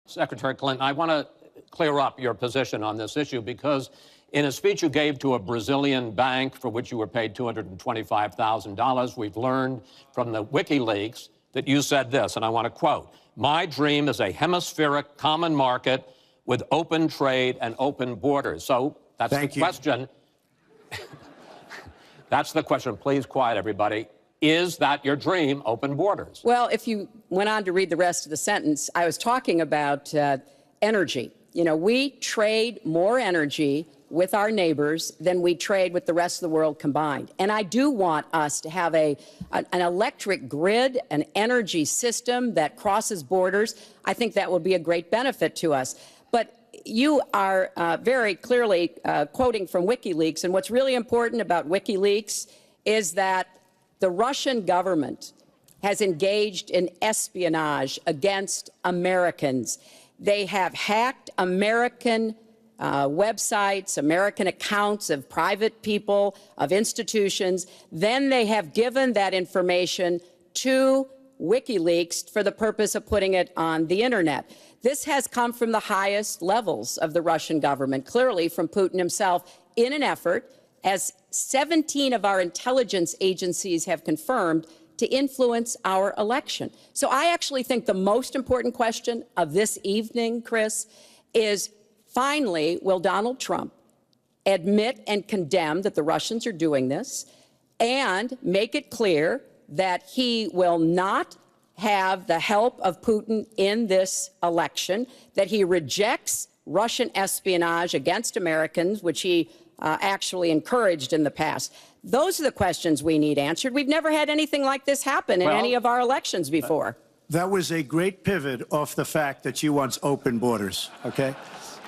Secretary Clinton, I want to clear up your position on this issue because in a speech you gave to a Brazilian bank for which you were paid $225,000, we've learned from the WikiLeaks that you said this, and I want to quote, "My dream is a hemispheric common market with open trade and open borders." So that's the question. That's the question. Please quiet, everybody. Is that your dream, open borders? Well, if you went on to read the rest of the sentence, I was talking about energy. You know, we trade more energy with our neighbors than we trade with the rest of the world combined. And I do want us to have an electric grid, an energy system that crosses borders. I think that will be a great benefit to us. But you are very clearly quoting from WikiLeaks. And what's really important about WikiLeaks is that the Russian government has engaged in espionage against Americans. They have hacked American websites, American accounts of private people, of institutions. Then they have given that information to WikiLeaks for the purpose of putting it on the internet. This has come from the highest levels of the Russian government, clearly from Putin himself, in an effort, as 17 of our intelligence agencies have confirmed, to influence our election. So I actually think the most important question of this evening, Chris, is finally, will Donald Trump admit and condemn that the Russians are doing this and make it clear that he will not have the help of Putin in this election, that he rejects Russian espionage against Americans, which he actually encouraged in the past. Those are the questions we need answered. We've never had anything like this happen in any of our elections before. That was a great pivot off the fact that you want open borders, okay?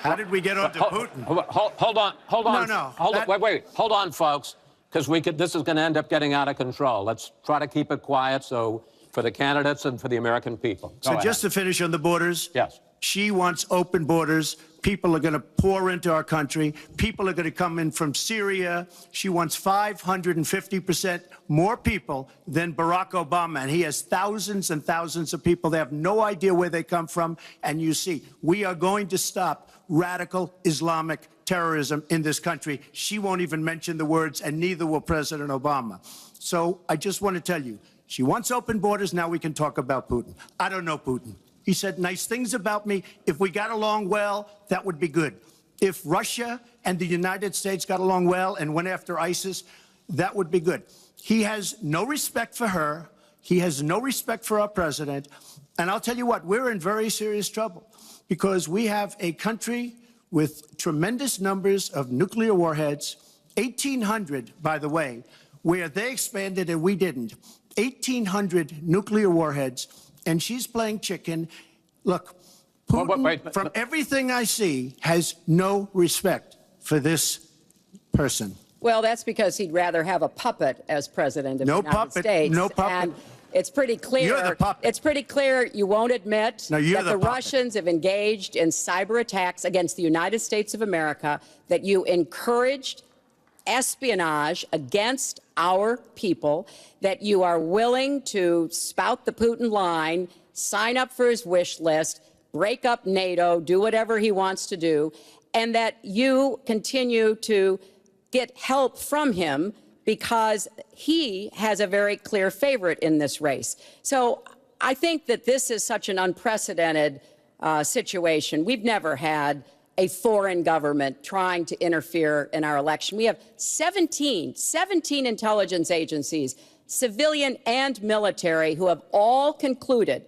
How did we get onto Putin? Hold on. No. Hold on, folks, because this is going to end up getting out of control. Let's try to keep it quiet for the candidates and for the American people. Go ahead. Just to finish on the borders. Yes. She wants open borders. People are going to pour into our country. People are going to come in from Syria. She wants 550% more people than Barack Obama. And he has thousands and thousands of people. They have no idea where they come from. And you see, we are going to stop radical Islamic terrorism in this country. She won't even mention the words, and neither will President Obama. So I just want to tell you, she wants open borders. Now we can talk about Putin. I don't know Putin. He said nice things about me. If we got along well, that would be good. If Russia and the United States got along well and went after ISIS, that would be good. He has no respect for her. He has no respect for our president. And I'll tell you what, we're in very serious trouble because we have a country with tremendous numbers of nuclear warheads, 1,800, by the way, where they expanded and we didn't. 1,800 nuclear warheads. And she's playing chicken. Look, Putin, from everything I see, has no respect for this person. Well, that's because he'd rather have a puppet as president of the United States. No puppet. And it's pretty clear. You're the puppet. It's pretty clear you won't admit that the puppet. Russians have engaged in cyber attacks against the United States of America, that you encouraged espionage against our people, that you are willing to spout the Putin line, sign up for his wish list, break up NATO, do whatever he wants to do, and that you continue to get help from him because he has a very clear favorite in this race. So I think that this is such an unprecedented situation. We've never had a foreign government trying to interfere in our election. We have 17 intelligence agencies, civilian and military, who have all concluded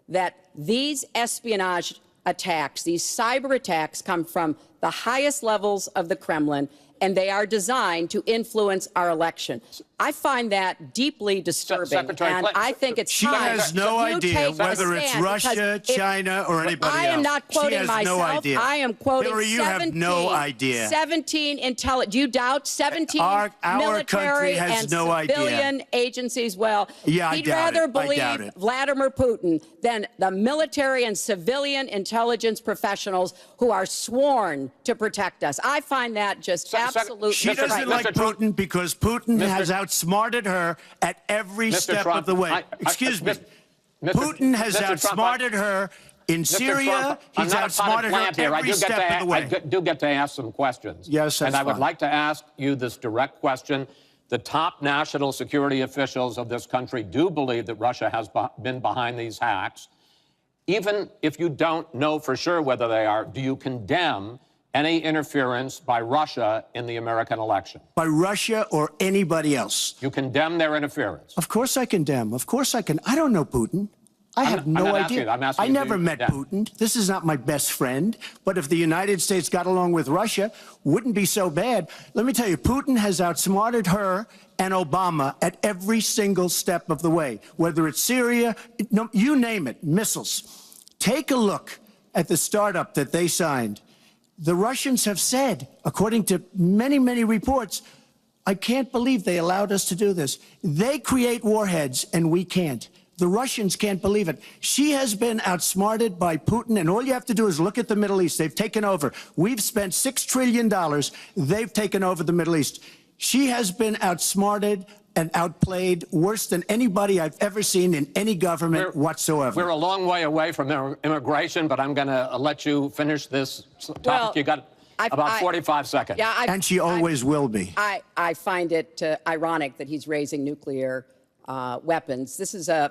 that these espionage attacks, these cyber attacks, come from the highest levels of the Kremlin, and they are designed to influence our election. I find that deeply disturbing, and I think it's time. She has no idea whether it's Russia, China, or anybody else. I am not quoting myself. No idea. I am quoting Hillary, you have no idea. 17 intelligence. Do you doubt 17 our military has and no civilian agencies? Well, yeah, he'd rather believe Vladimir Putin than the military and civilian intelligence professionals who are sworn to protect us. I find that just absolutely She doesn't like Putin because Putin has outsmarted her at every step of the way. Excuse me. Putin has outsmarted her In Mr. Syria, Trump, I'm he's not a potted outsmarted plant her here. every step of the way. I do get to ask some questions. Yes, that's And I would fine. like to ask you this direct question. The top national security officials of this country do believe that Russia has been behind these hacks. Even if you don't know for sure whether they are, do you condemn any interference by Russia in the American election? By Russia or anybody else. You condemn their interference? Of course I condemn. Of course I can. I don't know Putin. I have no idea. I never met Putin. This is not my best friend. But if the United States got along with Russia, wouldn't be so bad. Let me tell you, Putin has outsmarted her and Obama at every single step of the way, whether it's Syria, no, you name it, missiles. Take a look at the startup that they signed. The Russians have said, according to many, many reports, I can't believe they allowed us to do this. They create warheads and we can't. The Russians can't believe it. She has been outsmarted by Putin, and all you have to do is look at the Middle East. They've taken over. We've spent $6 trillion. They've taken over the Middle East. She has been outsmarted and outplayed worse than anybody I've ever seen in any government whatsoever. We're a long way away from immigration, but I'm going to let you finish this topic. Well, you got about 45 seconds. Yeah, and she always will be. I find it ironic that he's raising nuclear weapons. This is a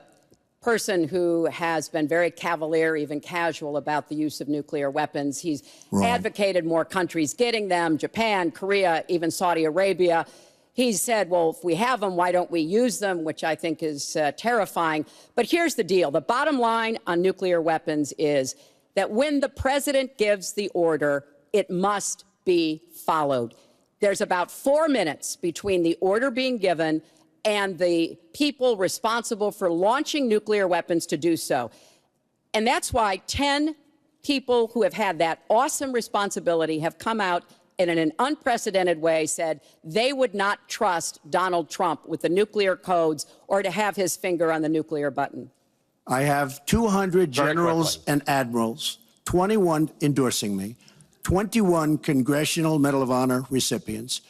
person who has been very cavalier, even casual, about the use of nuclear weapons. He's advocated more countries getting them, Japan, Korea, even Saudi Arabia. He's said, well, if we have them, why don't we use them, which I think is terrifying. But here's the deal. The bottom line on nuclear weapons is that when the president gives the order, it must be followed. There's about 4 minutes between the order being given and the people responsible for launching nuclear weapons to do so. And that's why 10 people who have had that awesome responsibility have come out and in an unprecedented way said they would not trust Donald Trump with the nuclear codes or to have his finger on the nuclear button. I have 200 generals and admirals, 21 endorsing me, 21 Congressional Medal of Honor recipients.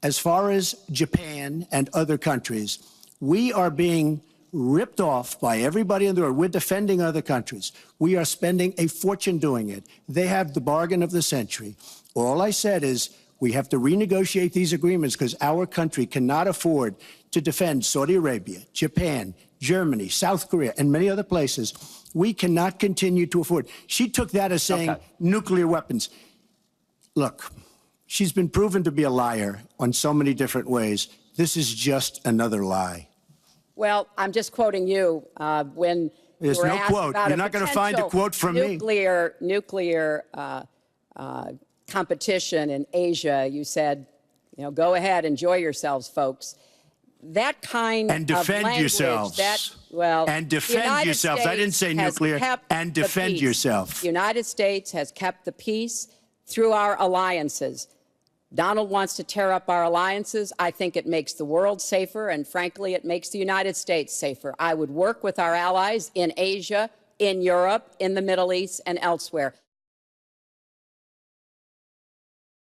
As far as Japan and other countries, we are being ripped off by everybody in the world. We're defending other countries. We are spending a fortune doing it. They have the bargain of the century. All I said is we have to renegotiate these agreements because our country cannot afford to defend Saudi Arabia, Japan, Germany, South Korea, and many other places. We cannot continue to afford. She took that as saying nuclear weapons. Look. She's been proven to be a liar on so many different ways. This is just another lie. Well, I'm just quoting you when there's no quote. You're not going to find a quote from me. Nuclear competition in Asia. You said, go ahead, enjoy yourselves, folks. That kind and defend of language, yourselves. And defend yourselves. I didn't say nuclear. And defend yourself. The United States has kept the peace through our alliances. Donald wants to tear up our alliances. I think it makes the world safer, and frankly, it makes the United States safer. I would work with our allies in Asia, in Europe, in the Middle East, and elsewhere.